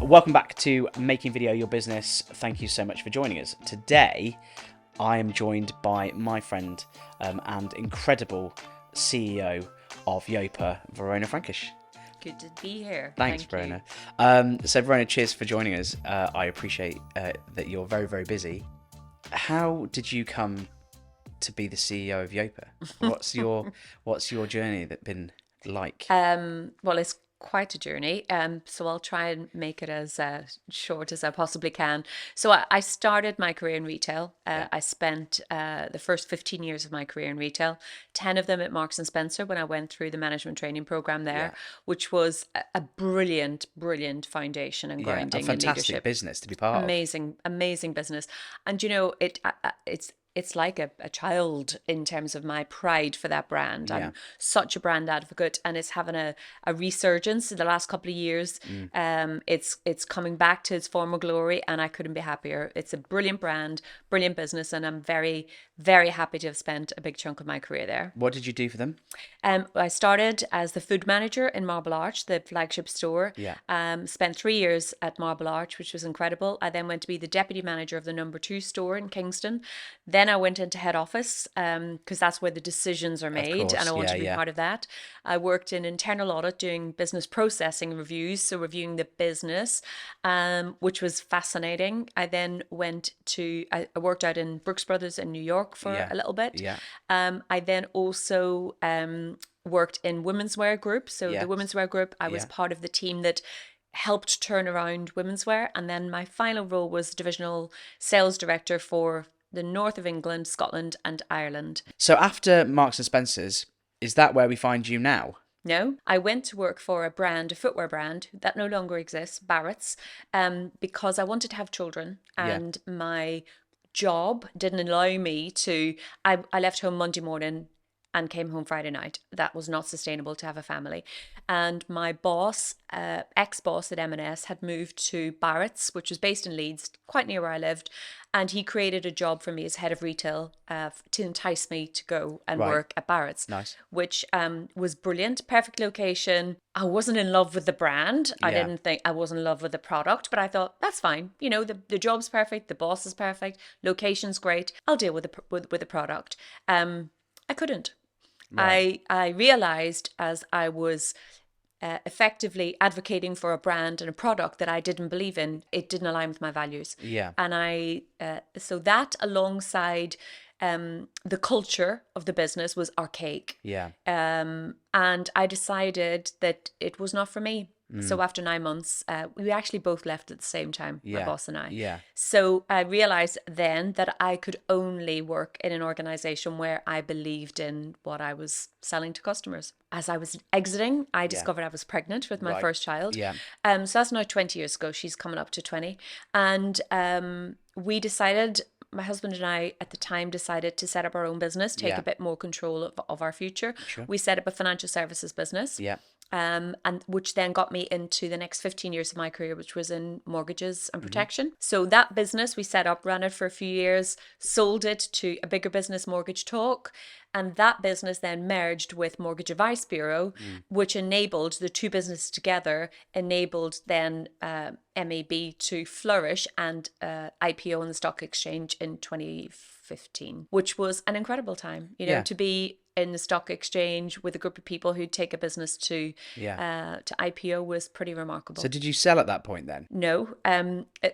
Welcome back to Making Video Your Business. Thank you so much for joining us. Today, I am joined by my friend and incredible CEO of Yopa, Verona Frankish. Good to be here. Thanks, Thank Verona. So, Verona, cheers for joining us. I appreciate that you're very, very busy. How did you come to be the CEO of Yopa? What's your journey been like? Well, it's quite a journey. So I'll try and make it as short as I possibly can. So I started my career in retail. I spent the first 15 years of my career in retail, 10 of them at Marks and Spencer when I went through the management training program there, which was a brilliant foundation and grounding a fantastic in leadership. business to be part of. Amazing business. And it's like a child in terms of my pride for that brand. I'm such a brand advocate, and it's having a resurgence in the last couple of years. It's coming back to its former glory, and I couldn't be happier. It's a brilliant brand, brilliant business, and I'm very, very happy to have spent a big chunk of my career there. What did you do for them? I started as the food manager in Marble Arch, the flagship store. Spent 3 years at Marble Arch, which was incredible. I then went to be the deputy manager of the number 2 store in Kingston. Then I went into head office because that's where the decisions are made, and I wanted to be part of that. I worked in internal audit doing business processing reviews, so reviewing the business, which was fascinating. I then I worked out in Brooks Brothers in New York for a little bit. I then also worked in women's wear group. So the women's wear group, I was part of the team that helped turn around women's wear. And then my final role was divisional sales director for the north of England, Scotland and Ireland. So after Marks and Spencer's, is that where we find you now? No, I went to work for a footwear brand that no longer exists, Barrett's, because I wanted to have children, and my job didn't allow me to. I left home Monday morning and came home Friday night. That was not sustainable to have a family. And my boss, ex-boss at M&S, had moved to Barrett's, which was based in Leeds, quite near where I lived. And he created a job for me as head of retail to entice me to go and work at Barrett's. Nice. Which was brilliant, perfect location. I wasn't in love with the brand. I didn't think I was in love with the product, but I thought, that's fine. You know, the job's perfect, the boss is perfect, location's great. I'll deal with the product. I couldn't. Right. I realized as I was effectively advocating for a brand and a product that I didn't believe in, it didn't align with my values. And so that alongside the culture of the business was archaic. And I decided that it was not for me. So after 9 months, we actually both left at the same time, my boss and I. So I realized then that I could only work in an organization where I believed in what I was selling to customers. As I was exiting, I discovered I was pregnant with my first child. So that's now 20 years ago. She's coming up to 20. And we decided, my husband and I at the time decided to set up our own business, take a bit more control of our future. We set up a financial services business. And which then got me into the next 15 years of my career, which was in mortgages and protection. So that business we set up, ran it for a few years, sold it to a bigger business, Mortgage Talk. And that business then merged with Mortgage Advice Bureau, which enabled the two businesses together, enabled then MAB to flourish and IPO on the stock exchange in 2015, which was an incredible time, to be in the stock exchange with a group of people who'd take a business to IPO was pretty remarkable. So did you sell at that point then? No.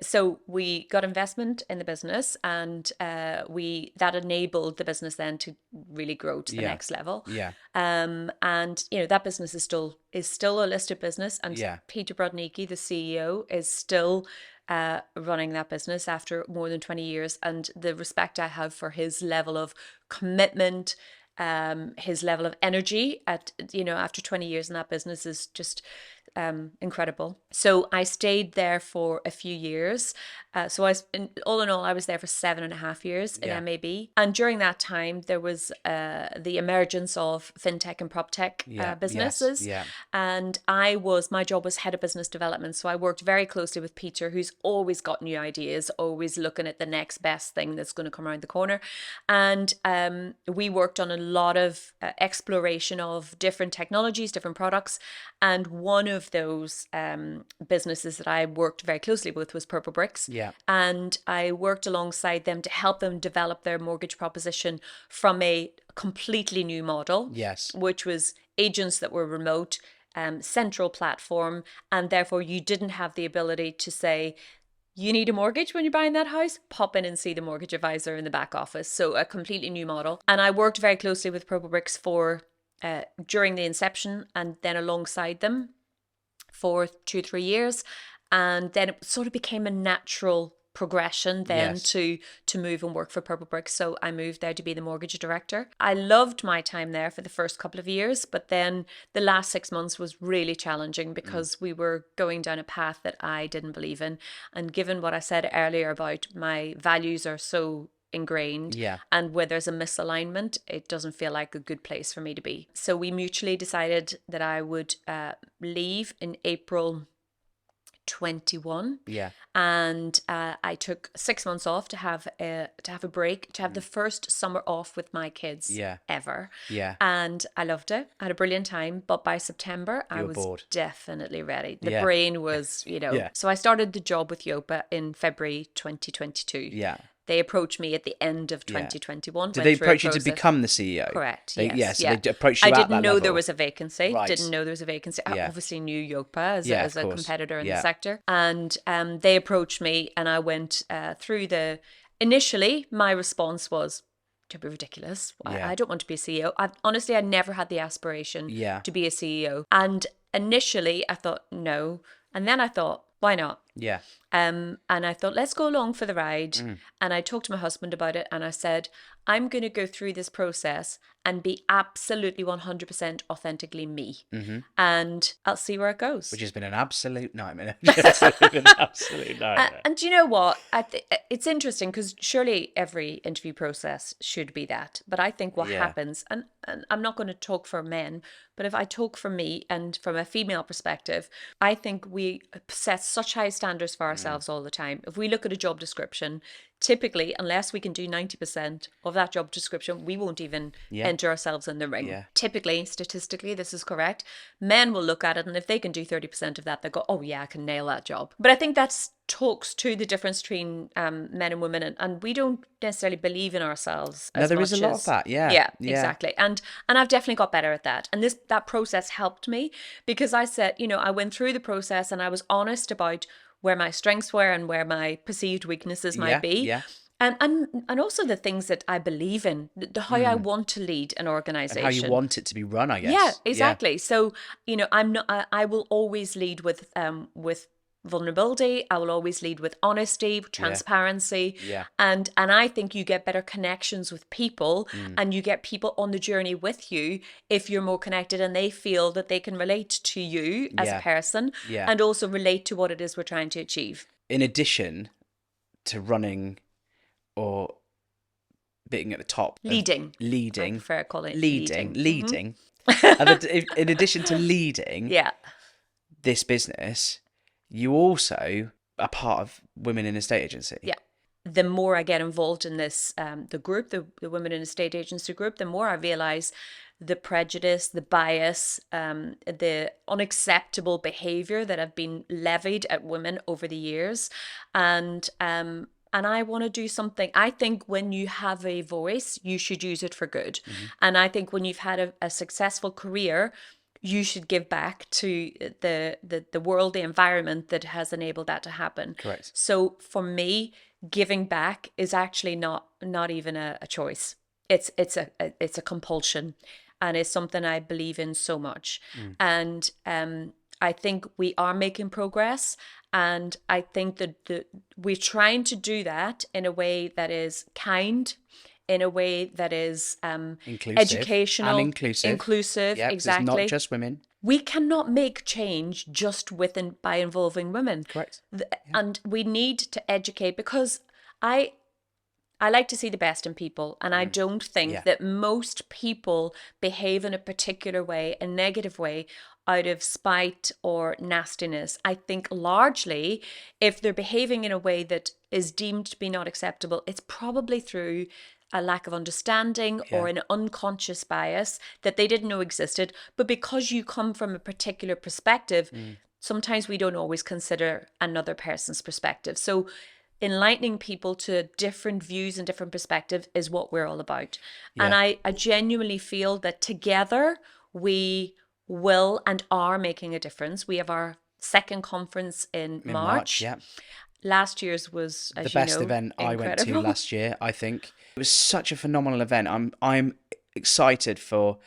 So we got investment in the business, and that enabled the business then to really grow to the next level. And that business is still a listed business, and Peter Brodnicki, the CEO, is still running that business after more than 20 years. And the respect I have for his level of commitment, his level of energy after 20 years in that business is just incredible. So I stayed there for a few years. All in all, I was there for 7.5 years in MAB. And during that time, there was the emergence of fintech and proptech businesses. And my job was head of business development. So I worked very closely with Peter, who's always got new ideas, always looking at the next best thing that's going to come around the corner. And we worked on a lot of exploration of different technologies, different products. And one of of those businesses that I worked very closely with was Purple Bricks. Yeah. And I worked alongside them to help them develop their mortgage proposition from a completely new model. Yes. Which was agents that were remote, central platform, and therefore you didn't have the ability to say, you need a mortgage when you're buying that house, pop in and see the mortgage advisor in the back office. So a completely new model. And I worked very closely with Purple Bricks for during the inception and then alongside them for 2-3 years. And then it sort of became a natural progression then to move and work for Purple Bricks. So I moved there to be the mortgage director. I loved my time there for the first couple of years, but then the last 6 months was really challenging because we were going down a path that I didn't believe in. And given what I said earlier about my values are so ingrained, and where there's a misalignment, it doesn't feel like a good place for me to be. So we mutually decided that I would leave in April 21. And I took 6 months off to have a break, to have the first summer off with my kids ever. And I loved it. I had a brilliant time, but by September I was bored. Definitely ready. The brain was, So I started the job with Yopa in February 2022. They approached me at the end of 2021. Did they approach you to become the CEO? Correct. Yes. So they approached you I at didn't that know level. there was a vacancy. Right. Didn't know there was a vacancy. I obviously knew Yopa as a competitor in the sector. And they approached me and I went through initially my response was, to be ridiculous. I don't want to be a CEO. Honestly, I never had the aspiration to be a CEO. And initially I thought, no. And then I thought, why not? And I thought, let's go along for the ride. And I talked to my husband about it and I said, I'm going to go through this process and be absolutely 100% authentically me. And I'll see where it goes. Which has been an absolute nightmare. And do you know what? It's interesting because surely every interview process should be that. But I think what happens, and I'm not going to talk for men, but if I talk for me and from a female perspective, I think we set such high standards for ourselves all the time. If we look at a job description, typically, unless we can do 90% of that job description, we won't even enter ourselves in the ring. Typically, statistically, this is correct. Men will look at it, and if they can do 30% of that, they go, oh yeah, I can nail that job. But I think that's talks to the difference between men and women, and we don't necessarily believe in ourselves as there much is a lot of that. Exactly. And I've definitely got better at that, and that process helped me because I said, I went through the process and I was honest about where my strengths were and where my perceived weaknesses might be. And also the things that I believe in, how I want to lead an organization. And how you want it to be run, I guess. Yeah, exactly. So, I will always lead with vulnerability. I will always lead with honesty, transparency. And I think you get better connections with people and you get people on the journey with you if you're more connected and they feel that they can relate to you as a person and also relate to what it is we're trying to achieve. In addition to running or being at the top. Leading. I prefer calling it leading. In addition to leading this business, you also are part of Women in Estate Agency. Yeah. The more I get involved in this, the group, the Women in Estate Agency group, the more I realise the prejudice, the bias, the unacceptable behaviour that have been levied at women over the years. And I want to do something. I think when you have a voice, you should use it for good. And I think when you've had a successful career, you should give back to the world, the environment that has enabled that to happen. Correct. So for me, giving back is actually not even a choice. It's a compulsion, and it's something I believe in so much. And I think we are making progress, and I think that we're trying to do that in a way that is kind, in a way that is inclusive, educational and inclusive. Yeah, exactly. It's not just women. We cannot make change just by involving women. Correct. And we need to educate, because I like to see the best in people, and I don't think that most people behave in a particular way, a negative way, out of spite or nastiness. I think largely, if they're behaving in a way that is deemed to be not acceptable, it's probably through a lack of understanding or an unconscious bias that they didn't know existed. But because you come from a particular perspective, sometimes we don't always consider another person's perspective. So enlightening people to different views and different perspectives is what we're all about. And I genuinely feel that together we will and are making a difference. We have our second conference in March. Yeah. Last year's was, as The you best know, event I went to incredible. last year, I think. It was such a phenomenal event. I'm excited for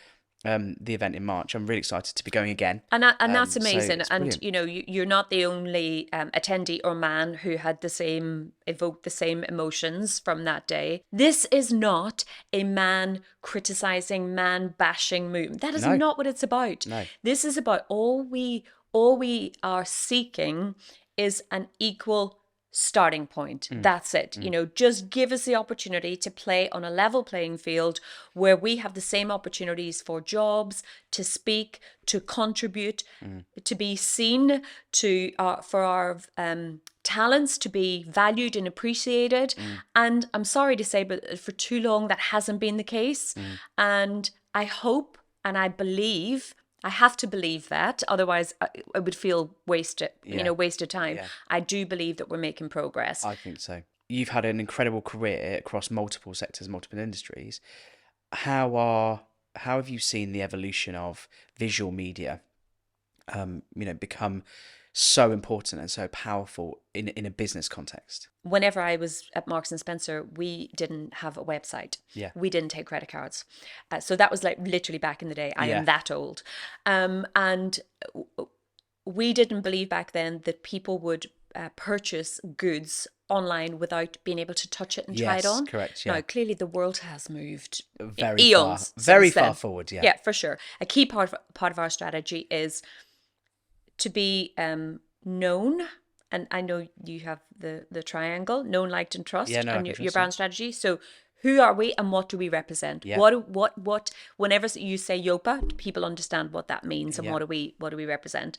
the event in March. I'm really excited to be going again. And that's So amazing. it's And brilliant. you know, you're not the only attendee or man who had evoked the same emotions from that day. This is not a man criticizing, man bashing movement. That is No. not what it's about. No. This is about all we are seeking is an equal starting point. That's it. You know, just give us the opportunity to play on a level playing field where we have the same opportunities for jobs, to speak, to contribute, to be seen, to for our talents to be valued and appreciated. And I'm sorry to say, but for too long that hasn't been the case. And I hope and I believe, I have to believe that, otherwise I would feel wasted, wasted time. Yeah. I do believe that we're making progress. I think so. You've had an incredible career across multiple sectors, multiple industries. How have you seen the evolution of visual media, become so important and so powerful in a business context? Whenever I was at Marks and Spencer, we didn't have a website. Yeah. We didn't take credit cards. So that was like literally back in the day. I am that old. And we didn't believe back then that people would purchase goods online without being able to touch it and try it on. Correct. Now, clearly the world has moved Very eons far, very since then. far forward. Yeah. Yeah, for sure. A key part of our strategy is to be known, and I know you have the triangle: known, liked, and trust, and your brand strategy. So who are we and what do we represent? Yeah. What whenever you say Yopa, people understand what that means and what do we represent.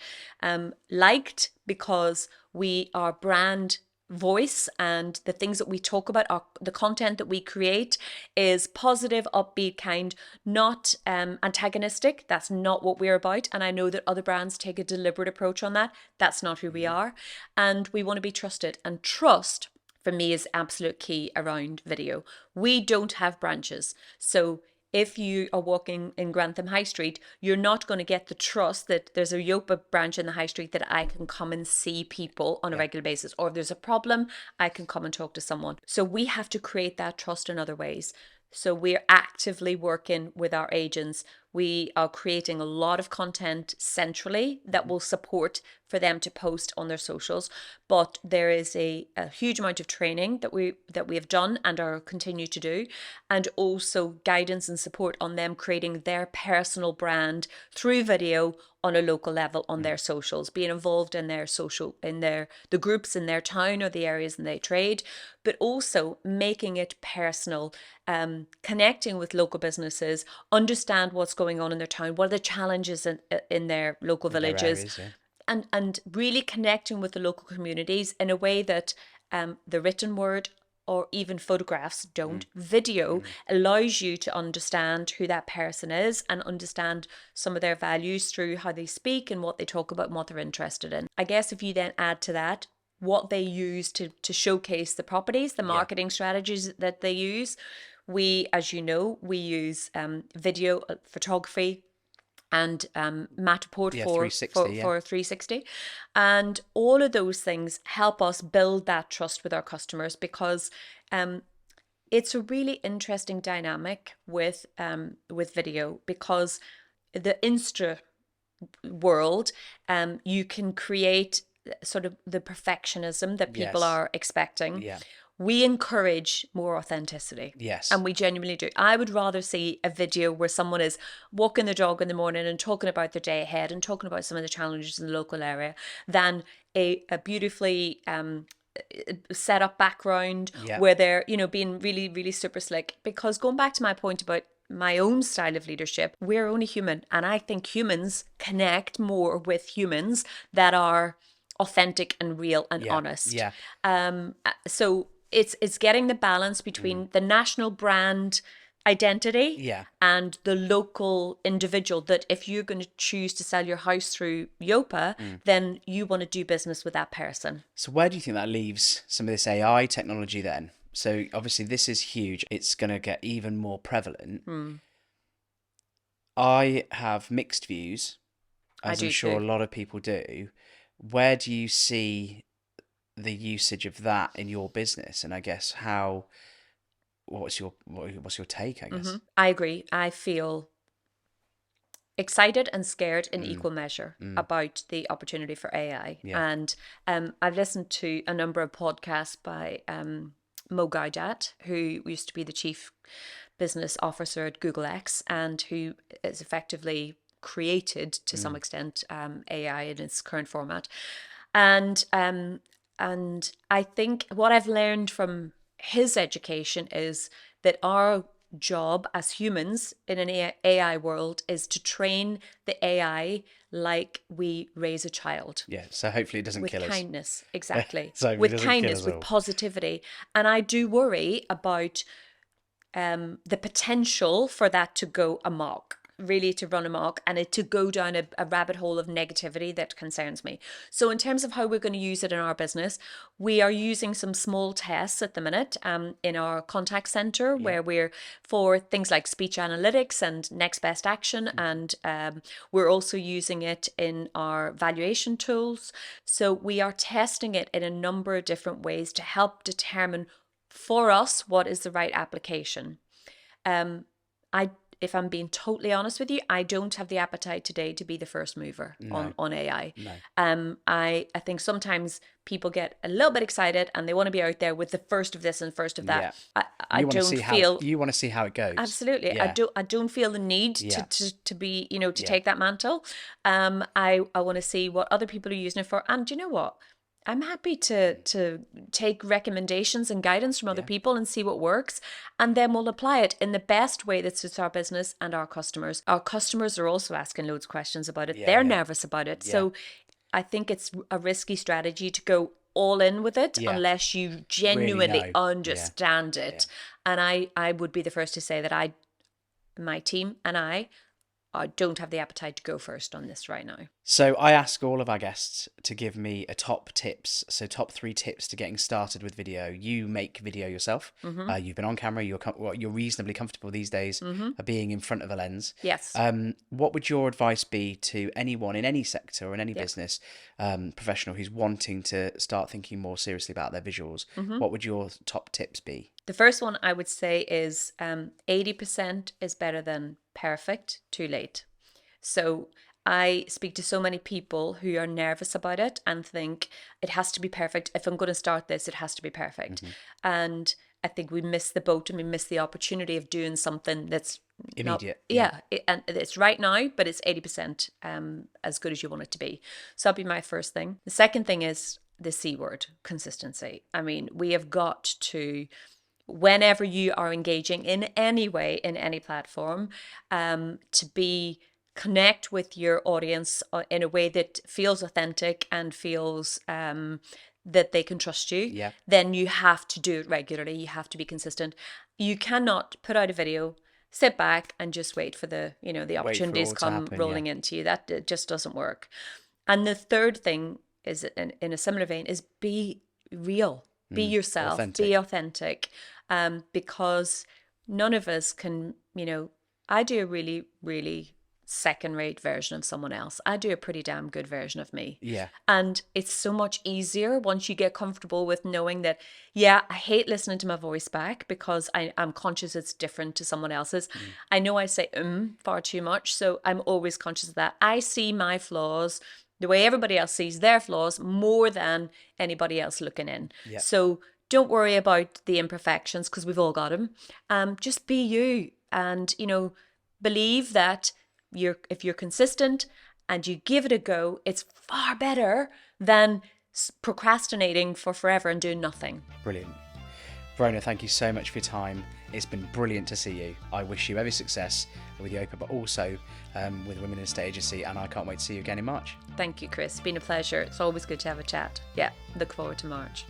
Liked because we are brand voice, and the things that we talk about, the content that we create is positive, upbeat, kind, not antagonistic. That's not what we're about. And I know that other brands take a deliberate approach on that. That's not who we are. And we want to be trusted. And trust, for me, is absolute key around video. We don't have branches. So if you are walking in Grantham High Street, you're not going to get the trust that there's a Yopa branch in the High Street that I can come and see people on a regular basis. Or if there's a problem, I can come and talk to someone. So we have to create that trust in other ways. So we're actively working with our agents. We are creating a lot of content centrally that will support for them to post on their socials. But there is a huge amount of training that we have done and are continue to do, and also guidance and support on them creating their personal brand through video on a local level on their socials, being involved in their the groups in their town or the areas in they trade, but also making it personal, connecting with local businesses, understand what's going on in their town, what are the challenges in their local villages, and really connecting with the local communities in a way that the written word or even photographs don't. Video allows you to understand who that person is and understand some of their values through how they speak and what they talk about and what they're interested in. I guess if you then add to that what they use to showcase the properties, the marketing strategies that they use, we, as you know, we use video photography and Matterport for 360. And all of those things help us build that trust with our customers, because it's a really interesting dynamic with video, because the Insta world, you can create sort of the perfectionism that people are expecting. Yeah. We encourage more authenticity. Yes. And we genuinely do. I would rather see a video where someone is walking the dog in the morning and talking about their day ahead and talking about some of the challenges in the local area than a beautifully set up background where they're, being really, really super slick. Because going back to my point about my own style of leadership, we're only human. And I think humans connect more with humans that are authentic and real and honest. Yeah. So it's getting the balance between the national brand identity Yeah. and the local individual, that if you're going to choose to sell your house through Yopa, then you want to do business with that person. So where do you think that leaves some of this AI technology then? So obviously this is huge. It's going to get even more prevalent. I have mixed views, as I'm sure a lot of people do. Where do you see the usage of that in your business? And I guess what's your take, I guess? I agree. I feel excited and scared in equal measure about the opportunity for AI. Yeah. And I've listened to a number of podcasts by Mo Gaudat, who used to be the chief business officer at Google X, and who is effectively created to some extent AI in its current format. And I think what I've learned from his education is that our job as humans in an AI world is to train the AI like we raise a child. Yeah, so hopefully it doesn't With kill us. kindness, exactly. So it With doesn't kill kindness, us with all. positivity. And I do worry about the potential for that to go amok, really to run amok, and it to go down a rabbit hole of negativity that concerns me. So in terms of how we're going to use it in our business, we are using some small tests at the minute in our contact center, where we're for things like speech analytics and next best action. And we're also using it in our valuation tools. So we are testing it in a number of different ways to help determine for us what is the right application. If I'm being totally honest with you, I don't have the appetite today to be the first mover on AI. No. I think sometimes people get a little bit excited and they want to be out there with the first of this and first of that. Yeah. I You don't feel you want to see how it goes. absolutely. Yeah. I don't feel the need Yeah. to be, to take that mantle. I want to see what other people are using it for. And do you know what? I'm happy to take recommendations and guidance from other people and see what works, and then we'll apply it in the best way that suits our business and our customers. Our customers are also asking loads of questions about it. They're nervous about it. So I think it's a risky strategy to go all in with it unless you genuinely Really know. understand it. And I would be the first to say that my team and I don't have the appetite to go first on this right now. So I ask all of our guests to give me a top 3 tips to getting started with video. You make video yourself. You've been on camera. You're reasonably comfortable these days of being in front of a lens. Yes. What would your advice be to anyone in any sector or in any business professional who's wanting to start thinking more seriously about their visuals? What would your top tips be? The first one I would say is 80% is better than perfect, too late. So I speak to so many people who are nervous about it and think it has to be perfect. If I'm going to start this, it has to be perfect. And I think we miss the boat and we miss the opportunity of doing something that's immediate. And it's right now, but it's 80% as good as you want it to be. So that'd be my first thing. The second thing is the C word, consistency. I mean, we have got to, whenever you are engaging in any way, in any platform, to connect with your audience in a way that feels authentic and feels that they can trust you, then you have to do it regularly. You have to be consistent. You cannot put out a video, sit back and just wait for the opportunities come rolling into you. That just doesn't work. And the third thing is, in a similar vein, is be real. Be yourself, authentic. be authentic, because none of us can, I do a really, really second-rate version of someone else. I do a pretty damn good version of me. Yeah. And it's so much easier once you get comfortable with knowing that, I hate listening to my voice back because I'm conscious it's different to someone else's. I know I say far too much, so I'm always conscious of that. I see my flaws the way everybody else sees their flaws more than anybody else looking in. Yeah. So don't worry about the imperfections because we've all got them. Just be you, and believe that if you're consistent and you give it a go, it's far better than procrastinating for forever and doing nothing. Brilliant. Verona, thank you so much for your time. It's been brilliant to see you. I wish you every success with Yopa, but also with Women in Estate Agency, and I can't wait to see you again in March. Thank you, Chris. It's been a pleasure. It's always good to have a chat. Yeah, look forward to March.